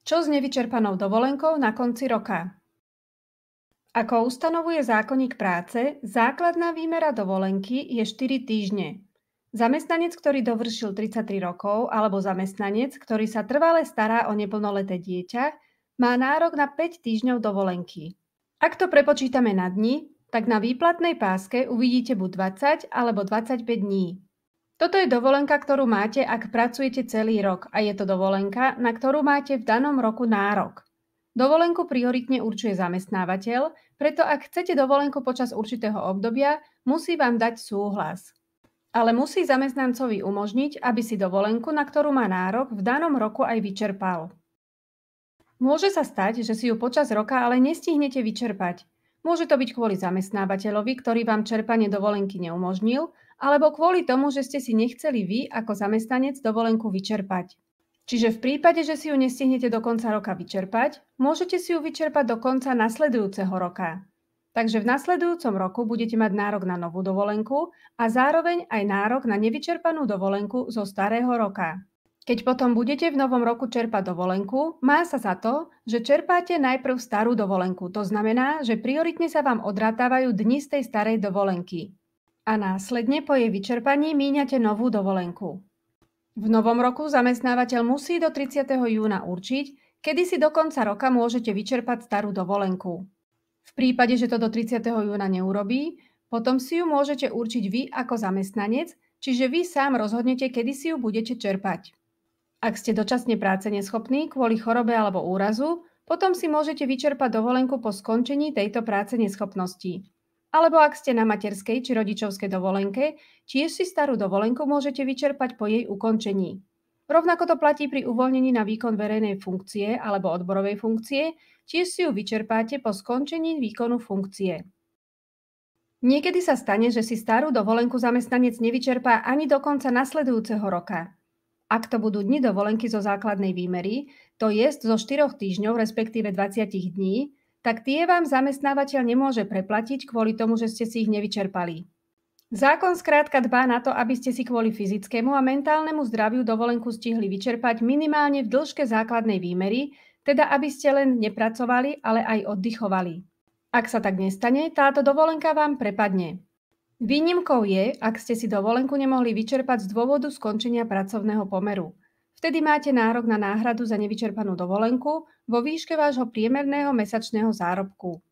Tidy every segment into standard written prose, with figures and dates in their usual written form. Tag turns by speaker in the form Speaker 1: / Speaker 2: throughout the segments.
Speaker 1: Čo s nevyčerpanou dovolenkou na konci roka? Ako ustanovuje zákonník práce, základná výmera dovolenky je 4 týždne. Zamestnanec, ktorý dovršil 33 rokov, alebo zamestnanec, ktorý sa trvale stará o neplnoleté dieťa, má nárok na 5 týždňov dovolenky. Ak to prepočítame na dni, tak na výplatnej páske uvidíte buď 20 alebo 25 dní. Toto je dovolenka, ktorú máte, ak pracujete celý rok, a je to dovolenka, na ktorú máte v danom roku nárok. Dovolenku prioritne určuje zamestnávateľ, preto ak chcete dovolenku počas určitého obdobia, musí vám dať súhlas. Ale musí zamestnancovi umožniť, aby si dovolenku, na ktorú má nárok, v danom roku aj vyčerpal. Môže sa stať, že si ju počas roka ale nestihnete vyčerpať. Môže to byť kvôli zamestnávateľovi, ktorý vám čerpanie dovolenky neumožnil, alebo kvôli tomu, že ste si nechceli vy ako zamestnanec dovolenku vyčerpať. Čiže v prípade, že si ju nestihnete do konca roka vyčerpať, môžete si ju vyčerpať do konca nasledujúceho roka. Takže v nasledujúcom roku budete mať nárok na novú dovolenku a zároveň aj nárok na nevyčerpanú dovolenku zo starého roka. Keď potom budete v novom roku čerpať dovolenku, má sa za to, že čerpáte najprv starú dovolenku. To znamená, že prioritne sa vám odrátávajú dni z tej starej dovolenky. A následne po jej vyčerpaní míňate novú dovolenku. V novom roku zamestnávateľ musí do 30. júna určiť, kedy si do konca roka môžete vyčerpať starú dovolenku. V prípade, že to do 30. júna neurobí, potom si ju môžete určiť vy ako zamestnanec, čiže vy sám rozhodnete, kedy si ju budete čerpať. Ak ste dočasne práce neschopní kvôli chorobe alebo úrazu, potom si môžete vyčerpať dovolenku po skončení tejto práce neschopnosti. Alebo ak ste na materskej či rodičovskej dovolenke, tiež si starú dovolenku môžete vyčerpať po jej ukončení. Rovnako to platí pri uvoľnení na výkon verejnej funkcie alebo odborovej funkcie, tiež si ju vyčerpáte po skončení výkonu funkcie. Niekedy sa stane, že si starú dovolenku zamestnanec nevyčerpá ani do konca nasledujúceho roka. Ak to budú dni dovolenky zo základnej výmery, to jest zo 4 týždňov, respektíve 20 dní, tak tie vám zamestnávateľ nemôže preplatiť kvôli tomu, že ste si ich nevyčerpali. Zákon skrátka dbá na to, aby ste si kvôli fyzickému a mentálnemu zdraviu dovolenku stihli vyčerpať minimálne v dĺžke základnej výmery, teda aby ste len nepracovali, ale aj oddychovali. Ak sa tak nestane, táto dovolenka vám prepadne. Výnimkou je, ak ste si dovolenku nemohli vyčerpať z dôvodu skončenia pracovného pomeru. Vtedy máte nárok na náhradu za nevyčerpanú dovolenku vo výške vášho priemerného mesačného zárobku.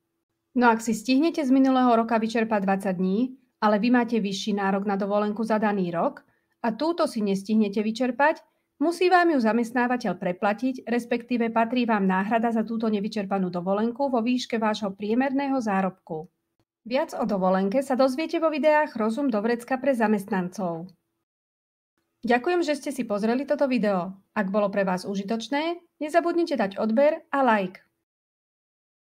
Speaker 1: No ak si stihnete z minulého roka vyčerpať 20 dní, ale vy máte vyšší nárok na dovolenku za daný rok a túto si nestihnete vyčerpať, musí vám ju zamestnávateľ preplatiť, respektíve patrí vám náhrada za túto nevyčerpanú dovolenku vo výške vášho priemerného zárobku. Viac o dovolenke sa dozviete vo videách Rozum do vrecka pre zamestnancov. Ďakujem, že ste si pozreli toto video. Ak bolo pre vás užitočné, nezabudnite dať odber a like.